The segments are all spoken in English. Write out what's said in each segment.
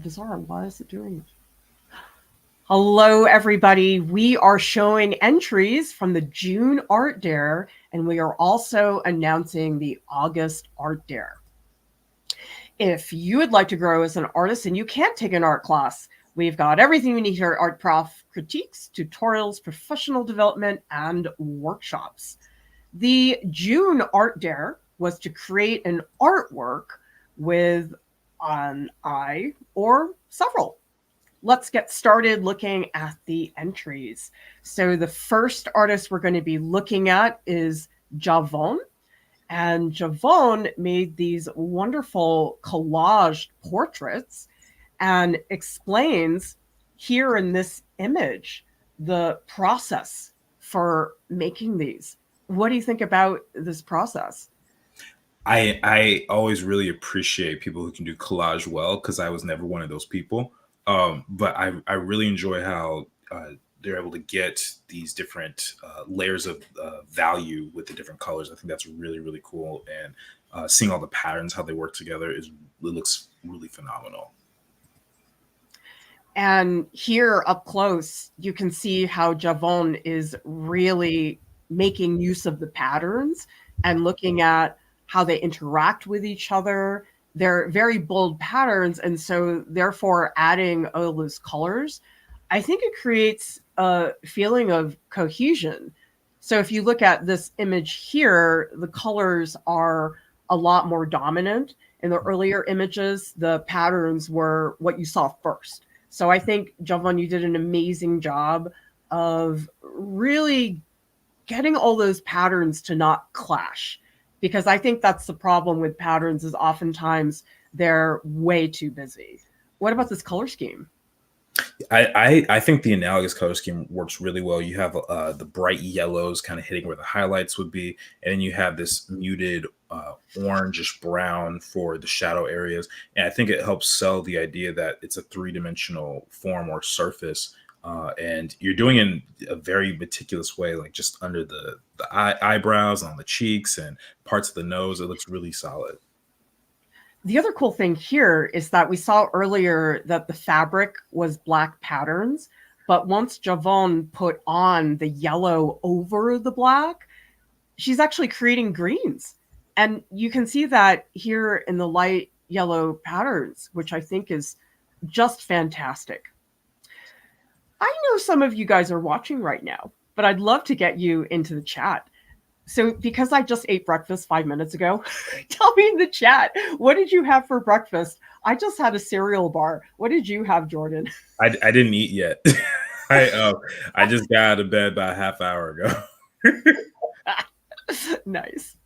Bizarre. Why is it doing it? Hello, everybody. We are showing entries from the June Art Dare, and we are also announcing the August Art Dare. If you would like to grow as an artist and you can't take an art class, we've got everything you need here at Art Prof: critiques, tutorials, professional development, and workshops. The June Art Dare was to create an artwork with an eye or several. Let's get started looking at the entries. So the first artist we're going to be looking at is JaVon. And JaVon made these wonderful collage portraits and explains here in this image the process for making these. What do you think about this process? I always really appreciate people who can do collage well because I was never one of those people. But I really enjoy how they're able to get these different layers of value with the different colors. I think that's really, really cool. And seeing all the patterns, how they work together, it looks really phenomenal. And here up close, you can see how JaVon is really making use of the patterns and looking at how they interact with each other. They're very bold patterns, and so therefore adding all those colors, I think it creates a feeling of cohesion. So if you look at this image here, the colors are a lot more dominant. In the earlier images, the patterns were what you saw first. So I think, JaVon, you did an amazing job of really getting all those patterns to not clash, because I think that's the problem with patterns is oftentimes they're way too busy. What about this color scheme? I think the analogous color scheme works really well. You have the bright yellows kind of hitting where the highlights would be, and then you have this muted orangish brown for the shadow areas. And I think it helps sell the idea that it's a three-dimensional form or surface, and you're doing it in a very meticulous way, like just under the eyebrows, on the cheeks, and parts of the nose. It looks really solid. The other cool thing here is that we saw earlier that the fabric was black patterns, but once JaVon put on the yellow over the black, she's actually creating greens. And you can see that here in the light yellow patterns, which I think is just fantastic. I know some of you guys are watching right now, but I'd love to get you into the chat. So because I just ate breakfast 5 minutes ago, tell me in the chat, what did you have for breakfast? I just had a cereal bar. What did you have, Jordan? I didn't eat yet. I just got out of bed about a half hour ago. Nice.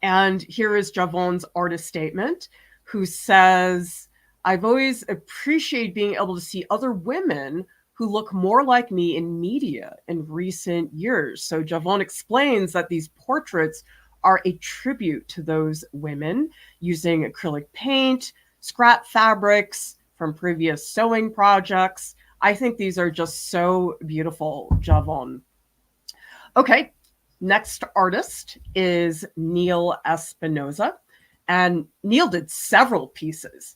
And here is JaVon's artist statement, who says, I've always appreciated being able to see other women who look more like me in media in recent years. So JaVon explains that these portraits are a tribute to those women using acrylic paint, scrap fabrics from previous sewing projects. I think these are just so beautiful, JaVon. Okay, next artist is Neil Espinosa. And Neil did several pieces.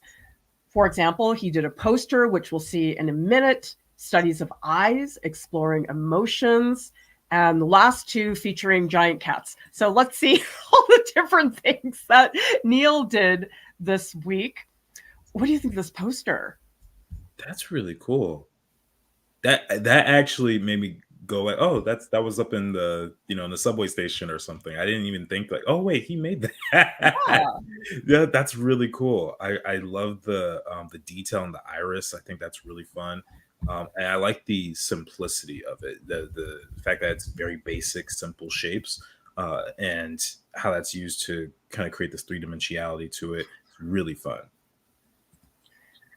For example, he did a poster, which we'll see in a minute, studies of eyes, exploring emotions, and the last two featuring giant cats. So let's see all the different things that Neil did this week. What do you think of this poster? That's really cool. That actually made me go like, oh, that was up in the in the subway station or something. I didn't even think like, oh wait, he made that. Yeah. Yeah, that's really cool. I love the detail in the iris. I think that's really fun. And I like the simplicity of it. The fact that it's very basic, simple shapes, and how that's used to kind of create this three-dimensionality to it. It's really fun.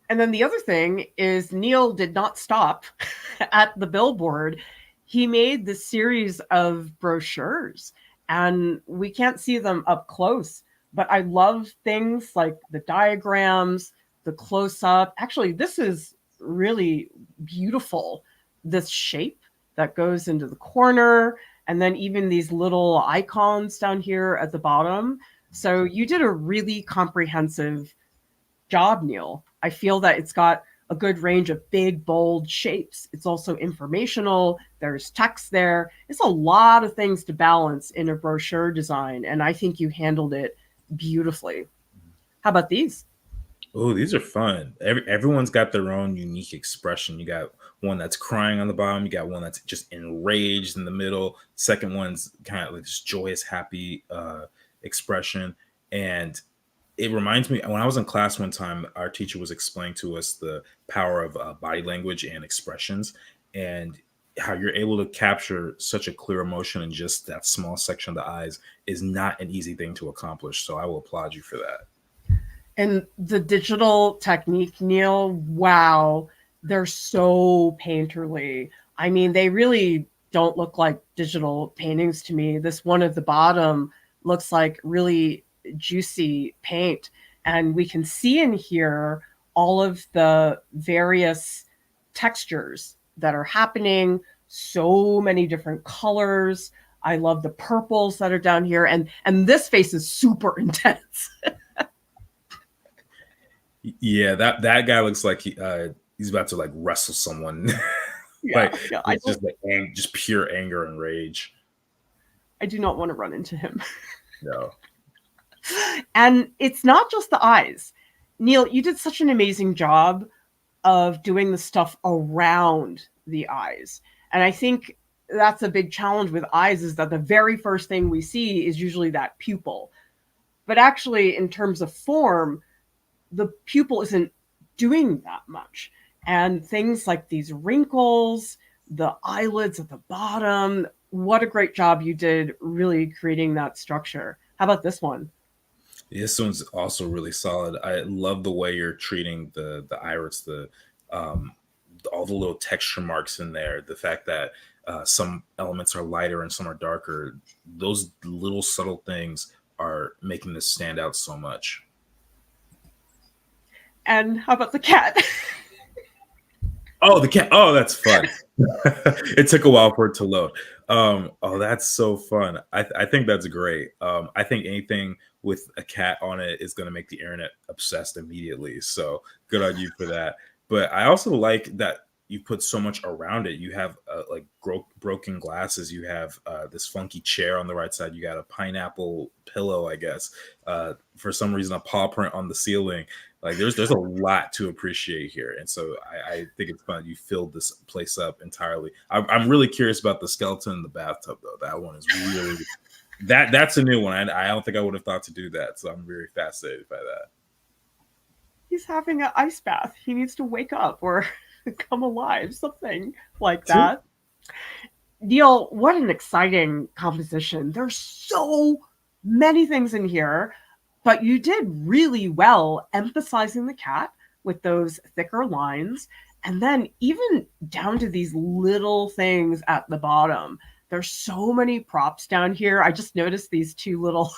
And then the other thing is Neil did not stop at the billboard. He made this series of brochures, and we can't see them up close, but I love things like the diagrams, the close-up. Actually, this is really beautiful, this shape that goes into the corner, and then even these little icons down here at the bottom. So you did a really comprehensive job, Neil. I feel that it's got a good range of big, bold shapes. It's also informational. There's text there. It's a lot of things to balance in a brochure design, and I think you handled it beautifully. How about these? Oh, these are fun. Everyone's got their own unique expression. You got one that's crying on the bottom. You got one that's just enraged in the middle. Second one's kind of like this joyous, happy expression. And it reminds me when I was in class one time, our teacher was explaining to us the power of body language and expressions, and how you're able to capture such a clear emotion in just that small section of the eyes is not an easy thing to accomplish. So I will applaud you for that. And the digital technique, Neil, wow, they're so painterly. I mean, they really don't look like digital paintings to me. This one at the bottom looks like really juicy paint. And we can see in here all of the various textures that are happening, so many different colors. I love the purples that are down here. And this face is super intense. Yeah, that guy looks like he's about to like wrestle someone. Yeah, Like yeah. it's just like just pure anger and rage. I do not want to run into him. No. And it's not just the eyes. Neil, you did such an amazing job of doing the stuff around the eyes. And I think that's a big challenge with eyes, is that the very first thing we see is usually that pupil. But actually, in terms of form, the pupil isn't doing that much. And things like these wrinkles, the eyelids at the bottom, what a great job you did really creating that structure. How about this one? This one's also really solid. I love the way you're treating the iris, the um, all the little texture marks in there. The fact that some elements are lighter and some are darker. Those little subtle things are making this stand out so much. And how about the cat? Oh, the cat. Oh, that's fun. It took a while for it to load. Oh, that's so fun. I think that's great. I think anything with a cat on it is going to make the internet obsessed immediately. So good on you for that. But I also like that you put so much around it. You have like broken glasses. You have this funky chair on the right side. You got a pineapple pillow, I guess. For some reason, a paw print on the ceiling. Like there's a lot to appreciate here, and so I think it's fun. You filled this place up entirely. I'm really curious about the skeleton in the bathtub, though. That one is really that's a new one. I don't think I would have thought to do that, so I'm very fascinated by that. He's having an ice bath. He needs to wake up or come alive, something like that. Neil, what an exciting composition. There's so many things in here, but you did really well emphasizing the cat with those thicker lines. And then even down to these little things at the bottom. There's so many props down here. I just noticed these two little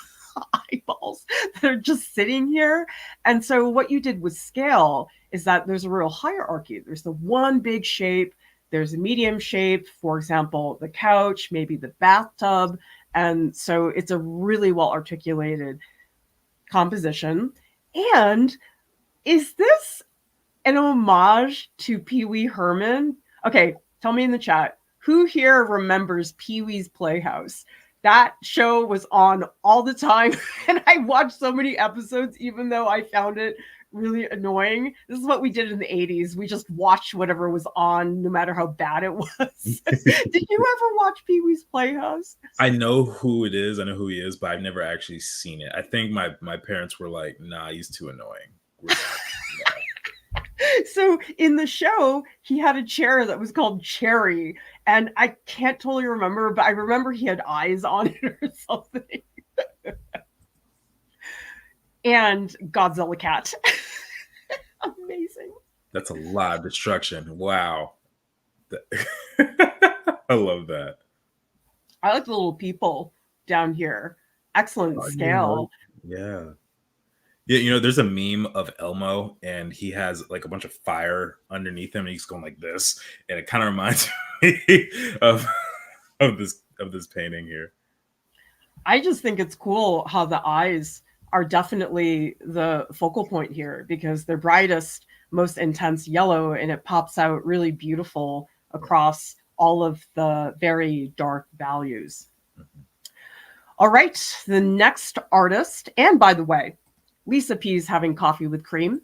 eyeballs that are just sitting here. And so what you did with scale is that there's a real hierarchy. There's the one big shape, there's a medium shape, for example, the couch, maybe the bathtub. And so it's a really well articulated composition. And is this an homage to Pee Wee Herman? Okay, tell me in the chat, who here remembers Pee Wee's Playhouse? That show was on all the time, and I watched so many episodes, even though I found it really annoying. This is what we did in the 80s. We just watched whatever was on, no matter how bad it was. Did you ever watch Pee Wee's Playhouse? I know who it is. I know who he is, but I've never actually seen it. I think my parents were like, "Nah, he's too annoying." So in the show, he had a chair that was called Cherry, and I can't totally remember, but I remember he had eyes on it or something. And Godzilla cat. Amazing. That's a lot of destruction. Wow. I love that. I like the little people down here. Excellent scale. Yeah. Yeah, there's a meme of Elmo, and he has like a bunch of fire underneath him, and he's going like this, and it kind of reminds me of this painting here. I just think it's cool how the eyes are definitely the focal point here, because they're brightest most intense yellow, and it pops out really beautiful across all of the very dark values. All right, the next artist, and by the way, Lisa P's having coffee with cream.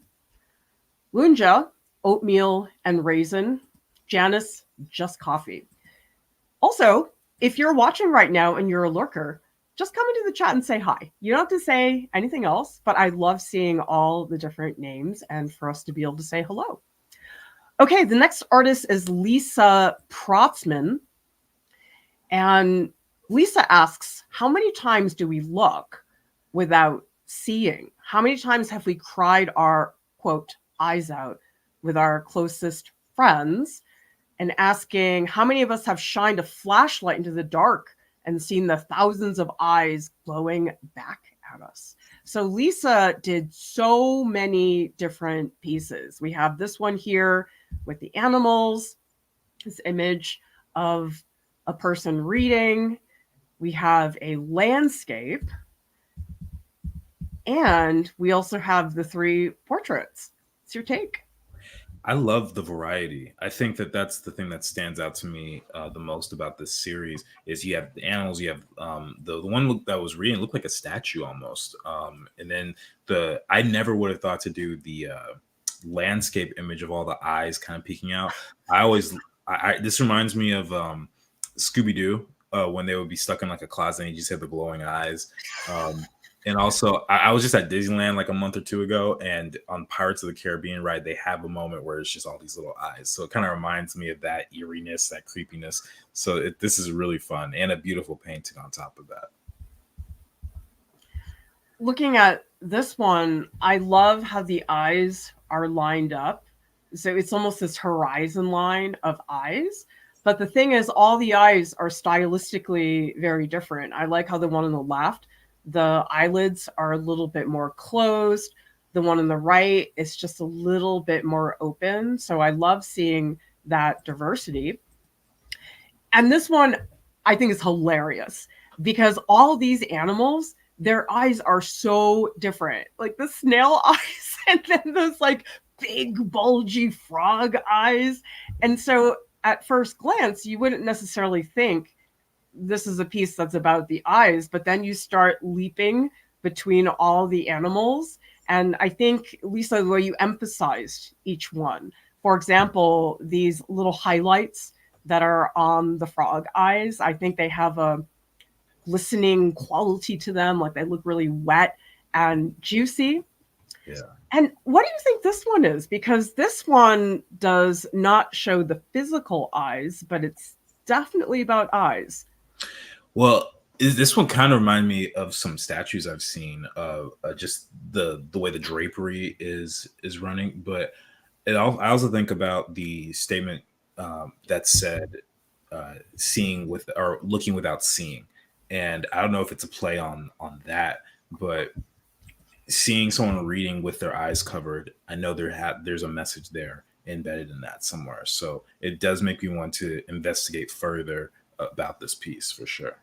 Lunja, oatmeal and raisin. Janice, just coffee. Also, if you're watching right now and you're a lurker, just come into the chat and say hi. You don't have to say anything else, but I love seeing all the different names and for us to be able to say hello. Okay, the next artist is Lisa Protzman. And Lisa asks, how many times do we look without seeing? How many times have we cried our, quote, eyes out with our closest friends? And asking, how many of us have shined a flashlight into the dark and seen the thousands of eyes glowing back at us? So Lisa did so many different pieces. We have this one here with the animals, this image of a person reading. We have a landscape. And we also have the 3 portraits. What's your take? I love the variety. I think that that's the thing that stands out to me the most about this series is you have the animals, you have the one that was reading looked like a statue almost, and then I never would have thought to do the landscape image of all the eyes kind of peeking out. This reminds me of Scooby-Doo when they would be stuck in like a closet and you just have the glowing eyes. And also, I was just at Disneyland like a month or 2 ago, and on Pirates of the Caribbean ride, they have a moment where it's just all these little eyes. So it kind of reminds me of that eeriness, that creepiness. So this is really fun and a beautiful painting on top of that. Looking at this one, I love how the eyes are lined up. So it's almost this horizon line of eyes. But the thing is, all the eyes are stylistically very different. I like how the one on the left, the eyelids are a little bit more closed. The one on the right is just a little bit more open. So I love seeing that diversity. And this one, I think, is hilarious because all these animals, their eyes are so different. Like the snail eyes and then those like big bulgy frog eyes. And so at first glance, you wouldn't necessarily think this is a piece that's about the eyes, but then you start leaping between all the animals. And I think, Lisa, the way you emphasized each one, for example, these little highlights that are on the frog eyes, I think they have a glistening quality to them. Like they look really wet and juicy. Yeah. And what do you think this one is? Because this one does not show the physical eyes, but it's definitely about eyes. Well, this one kind of remind me of some statues I've seen of just the way the drapery is running. But I also think about the statement that said seeing with or looking without seeing. And I don't know if it's a play on that, but seeing someone reading with their eyes covered, I know there's a message there embedded in that somewhere. So it does make me want to investigate further about this piece for sure.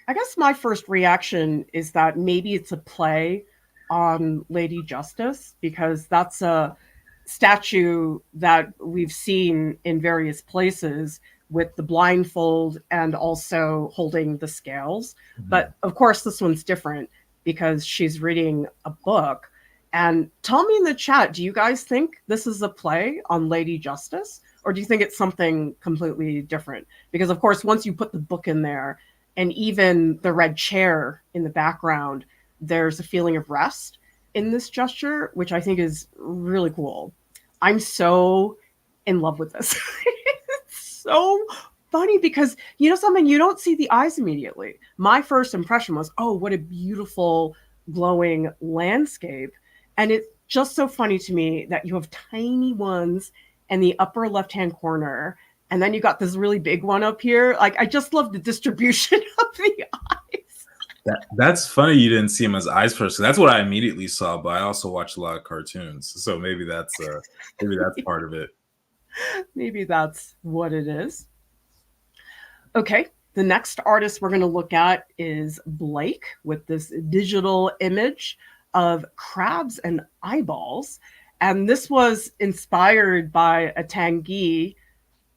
I guess my first reaction is that maybe it's a play on Lady Justice, because that's a statue that we've seen in various places with the blindfold and also holding the scales. Mm-hmm. But of course, this one's different because she's reading a book. And tell me in the chat, do you guys think this is a play on Lady Justice? Or do you think it's something completely different? Because of course, once you put the book in there and even the red chair in the background, there's a feeling of rest in this gesture, which I think is really cool. I'm so in love with this. It's so funny because, you know something, you don't see the eyes immediately. My first impression was, oh, what a beautiful glowing landscape. And it's just so funny to me that you have tiny ones in the upper left-hand corner, and then you got this really big one up here. Like, I just love the distribution of the eyes. That's funny you didn't see him as eyes first. That's what I immediately saw, but I also watched a lot of cartoons. So maybe that's part of it. Maybe that's what it is. Okay, the next artist we're going to look at is Blake with this digital image of crabs and eyeballs. And this was inspired by a Tanguy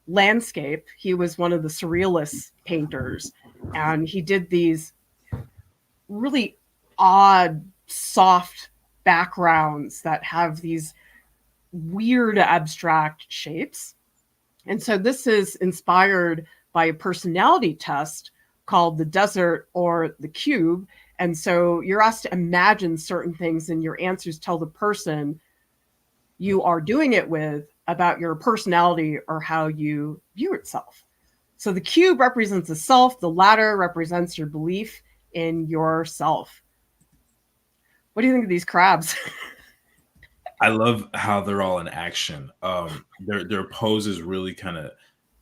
landscape. He was one of the surrealist painters, and he did these really odd, soft backgrounds that have these weird abstract shapes. And so this is inspired by a personality test called the desert or the cube. And so you're asked to imagine certain things, and your answers tell the person you are doing it with about your personality or how you view itself. So the cube represents the self, the ladder represents your belief in yourself. What do you think of these crabs? I love how they're all in action. Their poses really kind of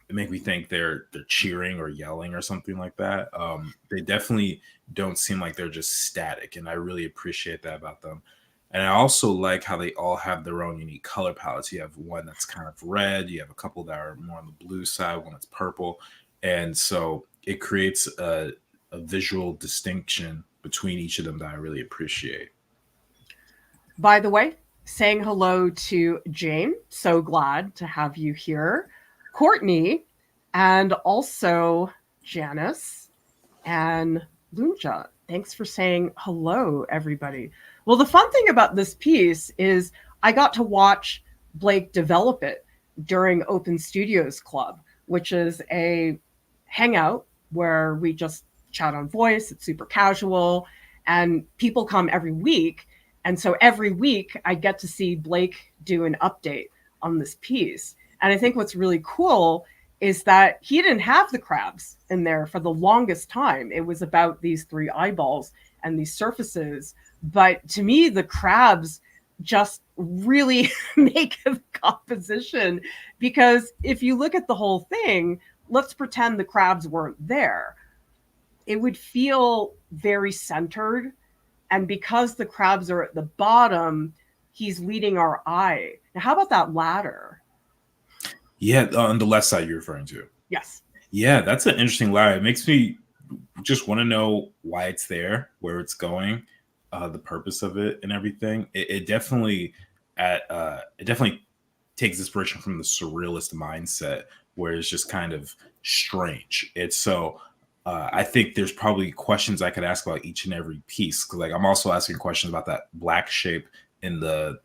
make me think they're cheering or yelling or something like that. They definitely don't seem like they're just static, and I really appreciate that about them. And I also like how they all have their own unique color palettes. You have one that's kind of red, you have a couple that are more on the blue side, one that's purple, and so it creates a visual distinction between each of them that I really appreciate. By the way, saying hello to Jane. So glad to have you here. Courtney, and also Janice and Lunja. Thanks for saying hello, everybody. Well, the fun thing about this piece is I got to watch Blake develop it during Open Studios Club, which is a hangout where we just chat on voice. It's super casual, and people come every week. And so every week I get to see Blake do an update on this piece. And I think what's really cool is that he didn't have the crabs in there for the longest time. It was about these three eyeballs and these surfaces. But to me, the crabs just really make the composition, because if you look at the whole thing, let's pretend the crabs weren't there. It would feel very centered. And because the crabs are at the bottom, he's leading our eye. Now, how about that ladder? Yeah, on the left side you're referring to. Yes. Yeah, that's an interesting ladder. It makes me just want to know why it's there, where it's going, the purpose of it, and everything. It definitely it definitely takes inspiration from the surrealist mindset, where it's just kind of strange. It's so I think there's probably questions I could ask about each and every piece. 'Cause, like, I'm also asking questions about that black shape in the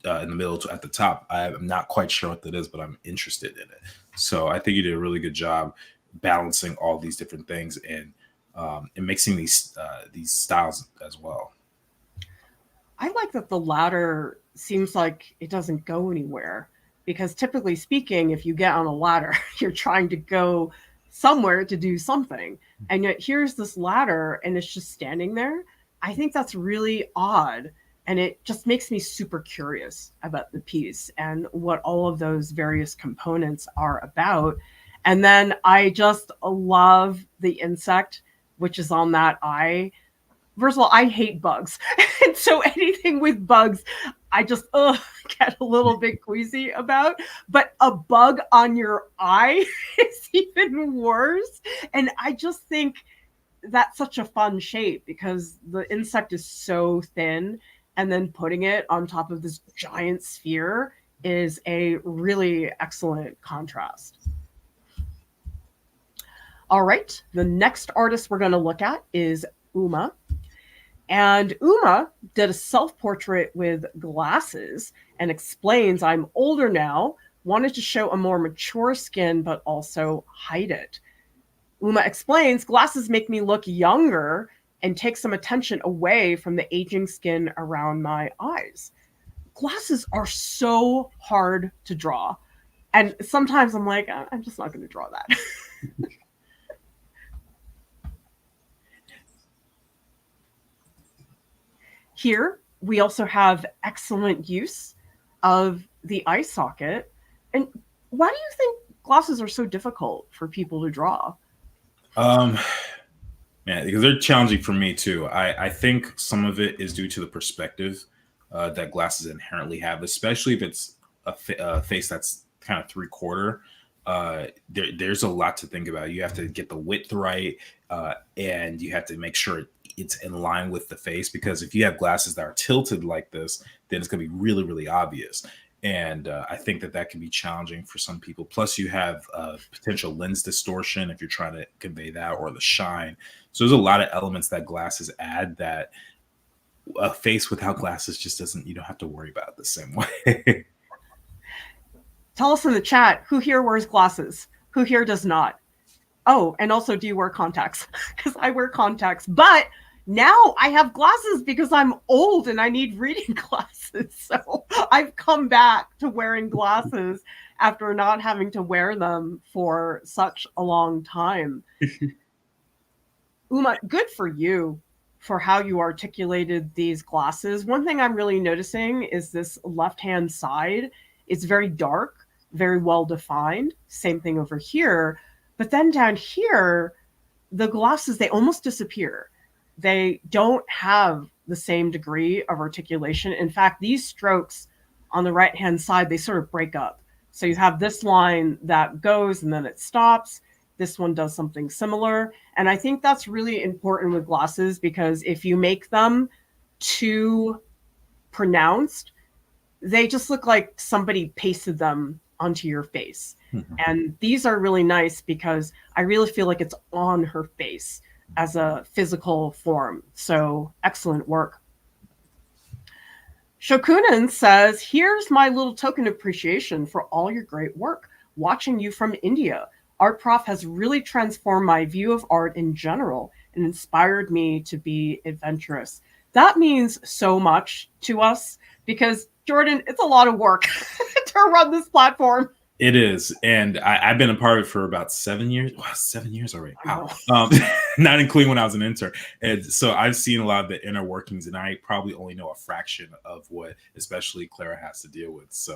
middle at the top. I'm not quite sure what that is, but I'm interested in it. So I think you did a really good job balancing all these different things and mixing these styles as well. I like that the ladder seems like it doesn't go anywhere, because typically speaking, if you get on a ladder, you're trying to go somewhere to do something. And yet here's this ladder and it's just standing there. I think that's really odd. And it just makes me super curious about the piece and what all of those various components are about. And then I just love the insect, which is on that eye. First of all, I hate bugs. And so anything with bugs, I just get a little bit queasy about. But a bug on your eye is even worse. And I just think that's such a fun shape, because the insect is so thin, and then putting it on top of this giant sphere is a really excellent contrast. All right, the next artist we're going to look at is Uma. And Uma did a self-portrait with glasses and explains, I'm older now, wanted to show a more mature skin, but also hide it. Uma explains, glasses make me look younger and take some attention away from the aging skin around my eyes. Glasses are so hard to draw. And sometimes I'm like, I'm just not going to draw that. Here, we also have excellent use of the eye socket. And why do you think glasses are so difficult for people to draw? Man, because they're challenging for me too. I think some of it is due to the perspective that glasses inherently have, especially if it's a face that's kind of three-quarter. There's a lot to think about. You have to get the width right, and you have to make sure it's in line with the face, because if you have glasses that are tilted like this, then it's going to be really, really obvious. And I think that can be challenging for some people. Plus, you have potential lens distortion if you're trying to convey that, or the shine. So there's a lot of elements that glasses add that a face without glasses just doesn't, you don't have to worry about it the same way. Tell us in the chat, who here wears glasses? Who here does not? Oh, and also, do you wear contacts? Because I wear contacts, but now I have glasses because I'm old and I need reading glasses. So I've come back to wearing glasses after not having to wear them for such a long time. Uma, good for you for how you articulated these glasses. One thing I'm really noticing is this left-hand side. It's very dark, very well defined. Same thing over here. But then down here, the glasses, they almost disappear. They don't have the same degree of articulation. In fact, these strokes on the right-hand side, they sort of break up. So you have this line that goes and then it stops. This one does something similar. And I think that's really important with glasses, because if you make them too pronounced, they just look like somebody pasted them onto your face. Mm-hmm. And these are really nice because I really feel like it's on her face as a physical form. So excellent work. Shokunin says, here's my little token of appreciation for all your great work. Watching you from India, Art Prof has really transformed my view of art in general and inspired me to be adventurous. That means so much to us because, Jordan, it's a lot of work to run this platform. It is. And I've been a part of it for about 7 years. Wow, 7 years already. Wow. Not including when I was an intern. And so I've seen a lot of the inner workings, and I probably only know a fraction of what especially Clara has to deal with. So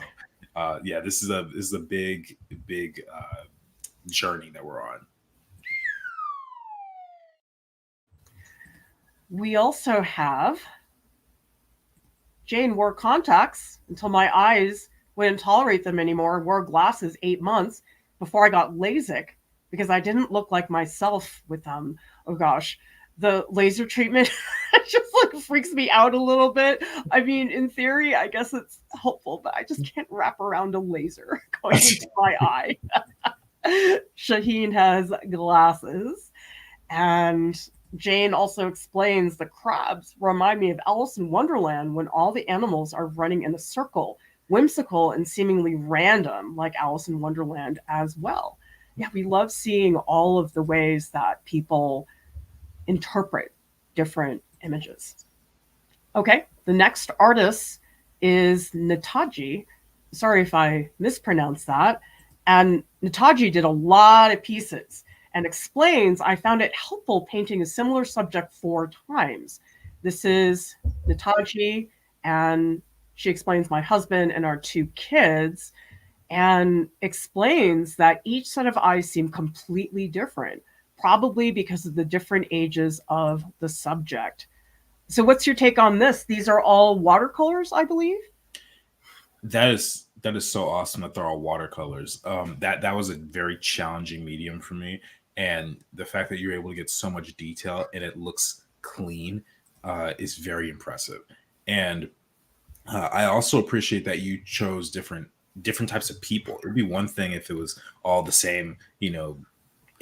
yeah, this is a big journey that we're on. We also have Jane wore contacts until my eyes wouldn't tolerate them anymore, wore glasses 8 months before I got LASIK because I didn't look like myself with them. Oh gosh, the laser treatment just like freaks me out a little bit. I mean, in theory, I guess it's helpful, but I just can't wrap around a laser going into my eye. Shaheen has glasses, and Jane also explains the crabs remind me of Alice in Wonderland when all the animals are running in a circle, whimsical and seemingly random, like Alice in Wonderland as well. Yeah, we love seeing all of the ways that people interpret different images. Okay, the next artist is Nitajy. Sorry if I mispronounced that. And Nitajy did a lot of pieces and explains, I found it helpful painting a similar subject 4 times. This is Nitajy, and she explains my husband and our 2 kids, and explains that each set of eyes seem completely different, probably because of the different ages of the subject. So what's your take on this? These are all watercolors, I believe? That is so awesome that they're all watercolors. That was a very challenging medium for me. And the fact that you're able to get so much detail and it looks clean is very impressive. And I also appreciate that you chose different types of people. It would be one thing if it was all the same,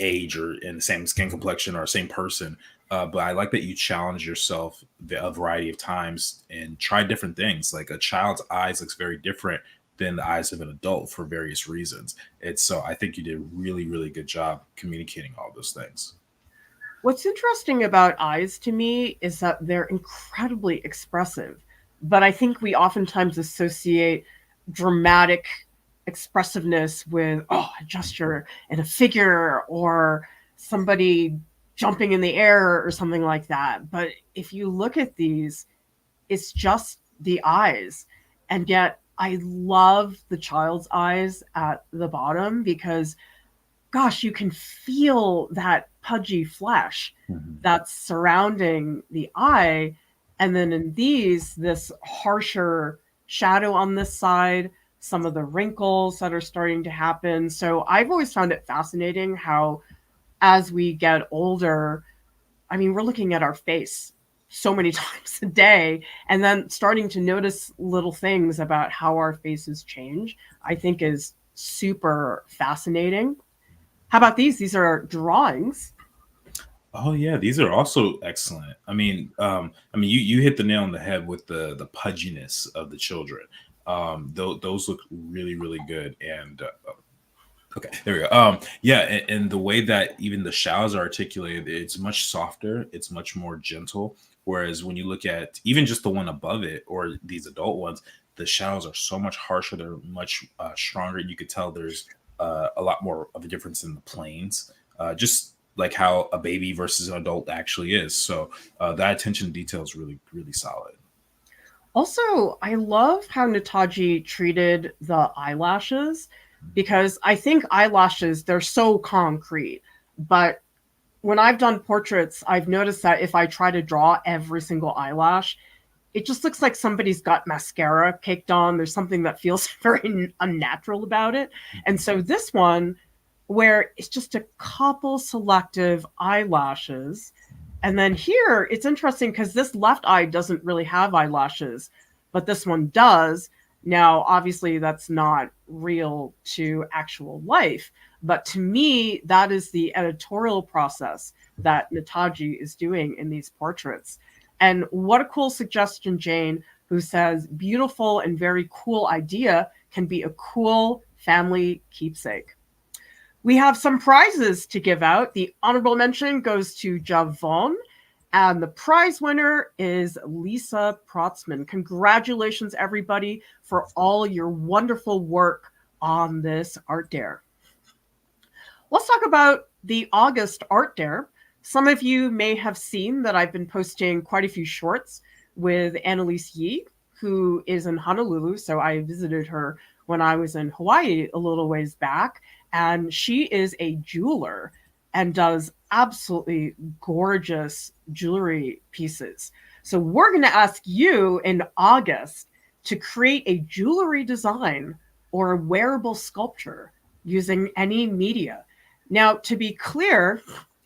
age or in the same skin complexion or same person. But I like that you challenge yourself a variety of times and try different things. Like a child's eyes looks very different than the eyes of an adult for various reasons. So I think you did a really, really good job communicating all those things. What's interesting about eyes to me is that they're incredibly expressive, but I think we oftentimes associate dramatic expressiveness with a gesture and a figure or somebody jumping in the air or something like that. But if you look at these, it's just the eyes. And yet I love the child's eyes at the bottom because, gosh, you can feel that pudgy flesh that's surrounding the eye. And then in these, this harsher shadow on this side, some of the wrinkles that are starting to happen. So I've always found it fascinating how, as we get older, I mean, we're looking at our face so many times a day, and then starting to notice little things about how our faces change, I think is super fascinating. How about these? These are drawings. Oh yeah, these are also excellent. You hit the nail on the head with the pudginess of the children. Those look really really good. And okay, there we go. Yeah, and the way that even the shadows are articulated, it's much softer. It's much more gentle. Whereas when you look at even just the one above it or these adult ones, the shadows are so much harsher. They're much stronger. You could tell there's a lot more of a difference in the planes. Just like how a baby versus an adult actually is. So that attention to detail is really really solid. Also, I love how Nitajy treated the eyelashes because I think eyelashes, they're so concrete. But when I've done portraits, I've noticed that if I try to draw every single eyelash, it just looks like somebody's got mascara caked on. There's something that feels very unnatural about it. And so this one, where it's just a couple selective eyelashes, and then here it's interesting because this left eye doesn't really have eyelashes, but this one does. Now, obviously, that's not real to actual life, but to me, that is the editorial process that Nitajy is doing in these portraits. And what a cool suggestion, Jane, who says, beautiful and very cool idea can be a cool family keepsake. We have some prizes to give out. The honorable mention goes to JaVon, and the prize winner is Lisa Protzman. Congratulations, everybody, for all your wonderful work on this art dare. Let's talk about the August art dare. Some of you may have seen that I've been posting quite a few shorts with Annalise Yee, who is in Honolulu. So I visited her when I was in Hawaii a little ways back. And she is a jeweler and does absolutely gorgeous jewelry pieces. So we're going to ask you in August to create a jewelry design or a wearable sculpture using any media. Now, to be clear,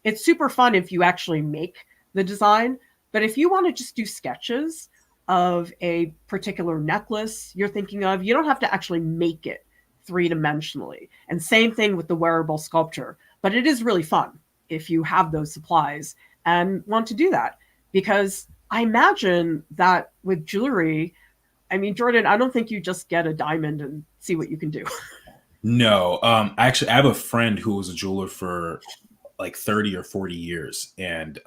it's super fun if you actually make the design, but if you want to just do sketches of a particular necklace you're thinking of, you don't have to actually make it three-dimensionally. And same thing with the wearable sculpture, but it is really fun if you have those supplies and want to do that, because I imagine that with jewelry, I mean, Jordan, I don't think you just get a diamond and see what you can do. No, actually, I have a friend who was a jeweler for like 30 or 40 years, and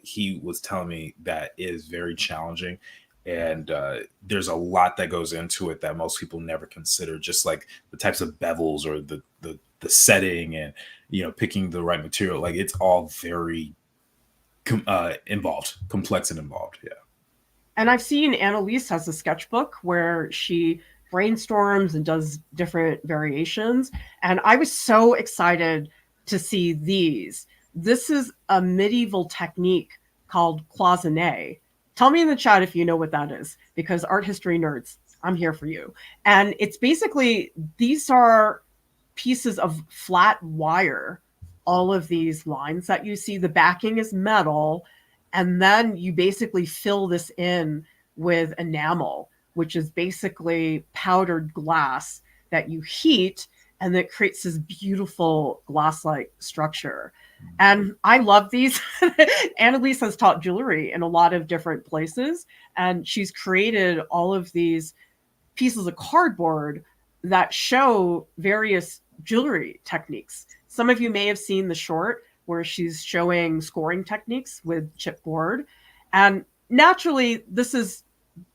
he was telling me that it is very challenging, and there's a lot that goes into it that most people never consider, just like the types of bevels or the setting, and picking the right material. Like, it's all very involved, complex and involved. Yeah. And I've seen Annalise has a sketchbook where she brainstorms and does different variations. And I was so excited to see these. This is a medieval technique called cloisonne. Tell me in the chat if you know what that is, because art history nerds, I'm here for you. And it's basically, these are pieces of flat wire. All of these lines that you see, the backing is metal, and then you basically fill this in with enamel, which is basically powdered glass that you heat, and that creates this beautiful glass-like structure. And I love these. Annalise has taught jewelry in a lot of different places, and she's created all of these pieces of cardboard that show various jewelry techniques. Some of you may have seen the short where she's showing scoring techniques with chipboard. And naturally, this is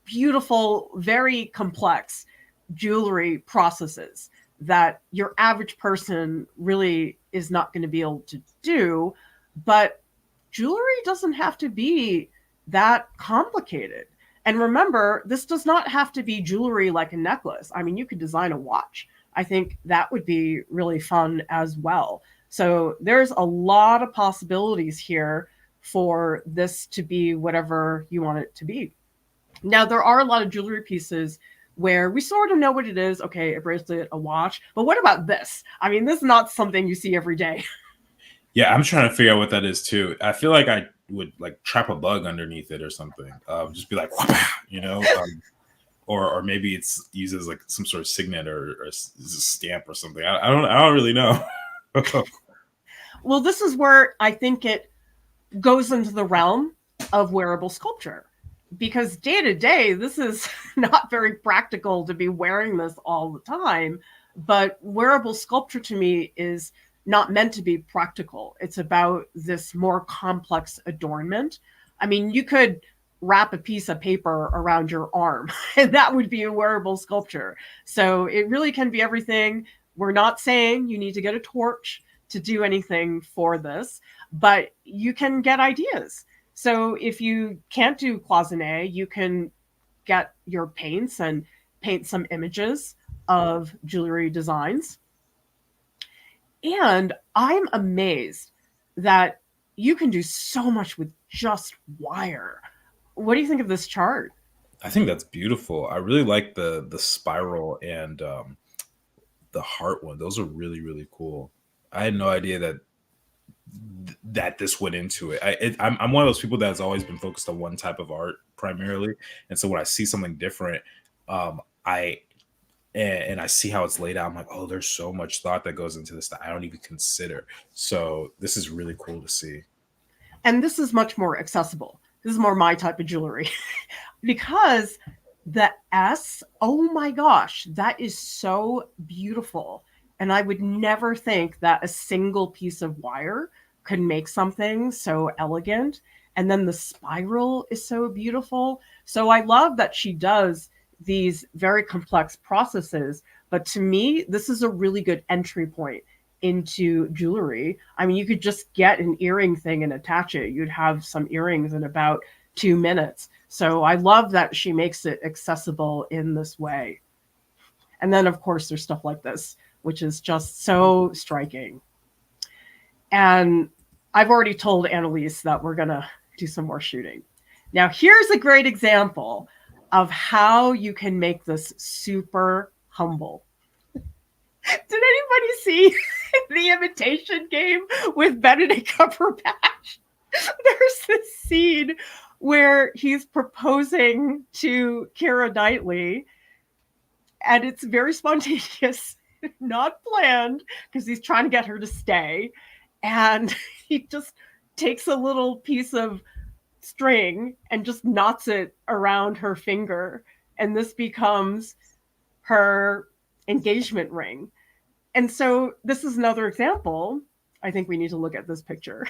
beautiful, very complex jewelry processes that your average person really is not going to be able to do. But jewelry doesn't have to be that complicated. And remember, this does not have to be jewelry like a necklace. I mean, you could design a watch. I think that would be really fun as well. So there's a lot of possibilities here for this to be whatever you want it to be. Now, there are a lot of jewelry pieces where we sort of know what it is. Okay, a bracelet, a watch. But what about this? I mean, this is not something you see every day. Yeah, I'm trying to figure out what that is too. I feel like would like trap a bug underneath it or something. Just be like, you know, or maybe it's uses like some sort of signet or a stamp or something. I don't really know. Well, this is where I think it goes into the realm of wearable sculpture, because day to day, this is not very practical to be wearing this all the time. But wearable sculpture to me is not meant to be practical. It's about this more complex adornment. I mean, you could wrap a piece of paper around your arm, and that would be a wearable sculpture. So it really can be everything. We're not saying you need to get a torch to do anything for this, but you can get ideas. So if you can't do cloisonne, you can get your paints and paint some images of jewelry designs. And I'm amazed that you can do so much with just wire. What do you think of this chart? I think that's beautiful. I really like the spiral and the heart one. Those are really cool. I had no idea that this went into it. I'm one of those people that has always been focused on one type of art primarily, and so when I see something different, I and I see how it's laid out, I'm like, oh, there's so much thought that goes into this that I don't even consider. So this is really cool to see. And this is much more accessible. This is more my type of jewelry because the S, oh my gosh, that is so beautiful. And I would never think that a single piece of wire could make something so elegant. And then the spiral is so beautiful. So I love that she does these very complex processes. But to me, this is a really good entry point into jewelry. I mean, you could just get an earring thing and attach it. You'd have some earrings in about 2 minutes. So I love that she makes it accessible in this way. And then, of course, there's stuff like this, which is just so striking. And I've already told Annalise that we're going to do some more shooting. Now, here's a great example of how you can make this super humble. Did anybody see The Imitation Game with Benedict Cumberbatch? There's this scene where he's proposing to Keira Knightley, and it's very spontaneous, not planned, because he's trying to get her to stay. And he just takes a little piece of string and just knots it around her finger. And this becomes her engagement ring. And so this is another example. I think we need to look at this picture.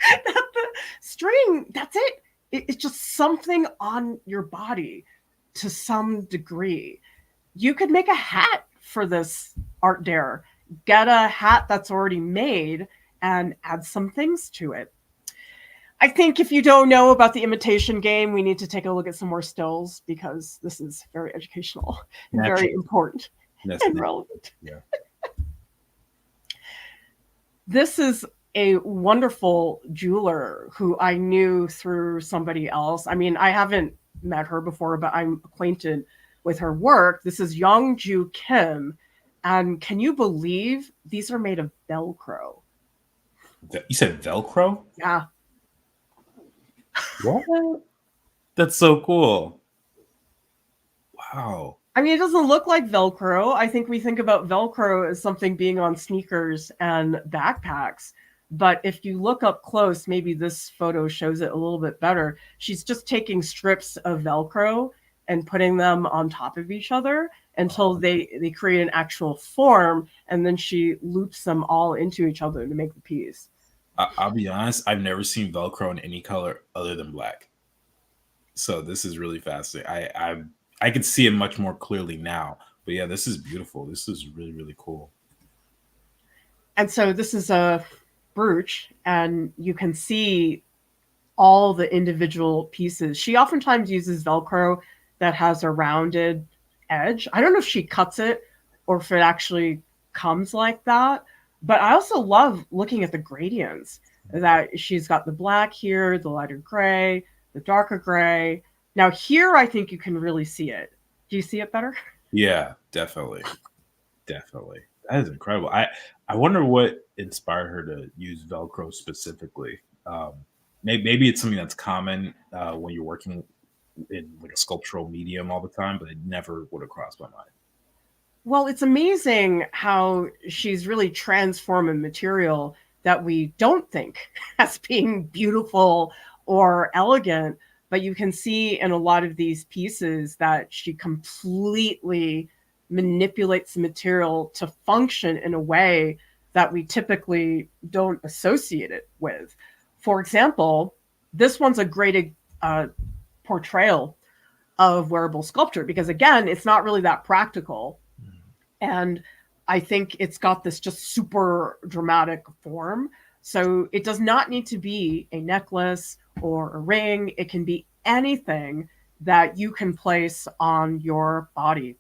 That the string, that's it. It's just something on your body to some degree. You could make a hat for this art dare. Get a hat that's already made and add some things to it. I think if you don't know about The Imitation Game, we need to take a look at some more stills because this is very educational and very important and relevant. Yeah. This is a wonderful jeweler who I knew through somebody else. I mean, I haven't met her before, but I'm acquainted with her work. This is Youngju Kim. And can you believe these are made of Velcro? You said Velcro? Yeah. What? That's so cool. Wow. I mean, it doesn't look like Velcro. I think we think about Velcro as something being on sneakers and backpacks. But if you look up close, maybe this photo shows it a little bit better. She's just taking strips of Velcro and putting them on top of each other until they create an actual form. And then she loops them all into each other to make the piece. I'll be honest, I've never seen Velcro in any color other than black. So this is really fascinating. I can see it much more clearly now. But yeah, this is beautiful. This is really cool. And so this is a brooch, and you can see all the individual pieces. She oftentimes uses Velcro that has a rounded edge. I don't know if she cuts it or if it actually comes like that. But I also love looking at the gradients, that she's got the black here, the lighter gray, the darker gray. Now here, I think you can really see it. Do you see it better? Yeah, definitely. Definitely. That is incredible. I wonder what inspired her to use Velcro specifically. maybe it's something that's common when you're working in like a sculptural medium all the time, but it never would have crossed my mind. Well, it's amazing how she's really transformed a material that we don't think as being beautiful or elegant. But you can see in a lot of these pieces that she completely manipulates the material to function in a way that we typically don't associate it with. For example, this one's a great portrayal of wearable sculpture because, again, it's not really that practical. And I think it's got this just super dramatic form. So it does not need to be a necklace or a ring. It can be anything that you can place on your body.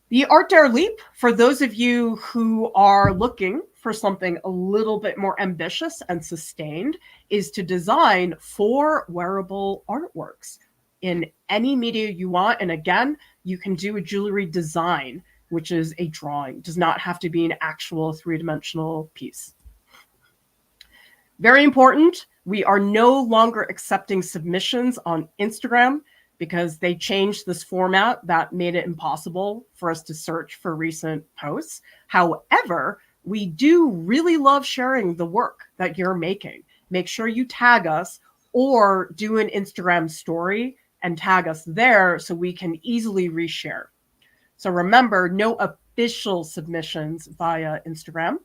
The Art Dare Leap, for those of you who are looking for something a little bit more ambitious and sustained, is to design 4 wearable artworks in any media you want. And again, you can do a jewelry design, which is a drawing. It does not have to be an actual 3-dimensional piece. Very important, we are no longer accepting submissions on Instagram because they changed this format that made it impossible for us to search for recent posts. However, we do really love sharing the work that you're making. Make sure you tag us or do an Instagram story and tag us there so we can easily reshare. So remember, no official submissions via Instagram.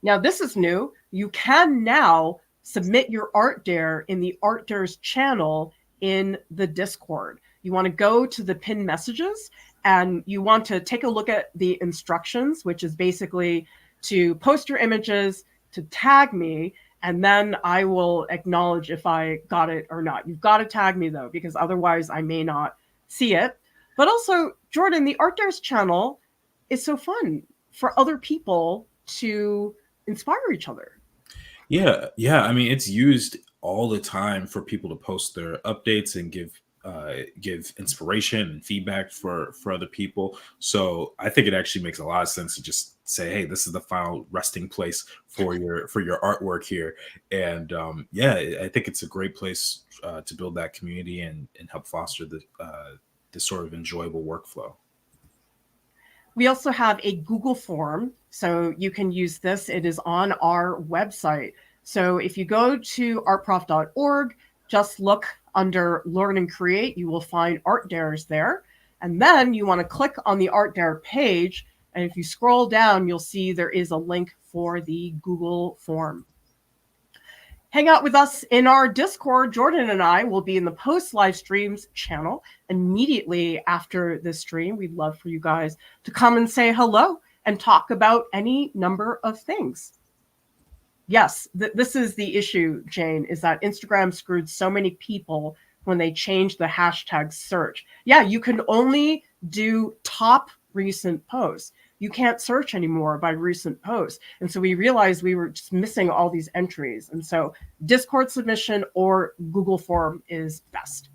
Now, this is new. You can now submit your Art Dare in the Art Dares channel in the Discord. You want to go to the pinned messages and you want to take a look at the instructions, which is basically to post your images, to tag me, and then I will acknowledge if I got it or not. You've got to tag me, though, because otherwise I may not see it. But also, Jordan, the Art Dares channel is so fun for other people to inspire each other. Yeah. I mean, it's used all the time for people to post their updates and give inspiration and feedback for other people. So I think it actually makes a lot of sense to just say, hey, this is the final resting place for your artwork here. And I think it's a great place to build that community and help foster this sort of enjoyable workflow. We also have a Google form, so you can use this. It is on our website. So if you go to artprof.org, just look under Learn and Create. You will find Art Dares there. And then you want to click on the Art Dare page. And if you scroll down, you'll see there is a link for the Google form. Hang out with us in our Discord. Jordan and I will be in the post live streams channel immediately after this stream. We'd love for you guys to come and say hello and talk about any number of things. Yes, this is the issue, Jane, is that Instagram screwed so many people when they changed the hashtag search. Yeah, you can only do top recent posts. You can't search anymore by recent posts. And so we realized we were just missing all these entries. And so Discord submission or Google form is best.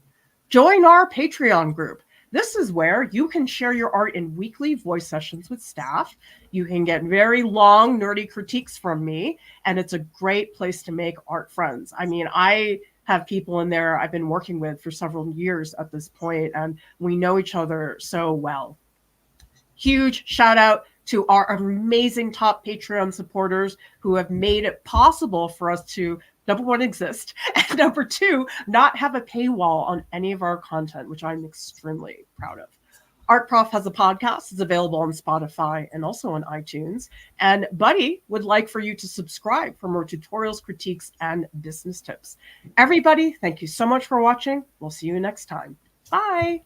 Join our Patreon group. This is where you can share your art in weekly voice sessions with staff. You can get very long, nerdy critiques from me, and it's a great place to make art friends. I mean, I have people in there I've been working with for several years at this point, and we know each other so well. Huge shout out to our amazing top Patreon supporters who have made it possible for us to, number one, exist, and number two, not have a paywall on any of our content, which I'm extremely proud of. Art Prof has a podcast. It's available on Spotify and also on iTunes. And Buddy would like for you to subscribe for more tutorials, critiques, and business tips. Everybody, thank you so much for watching. We'll see you next time. Bye.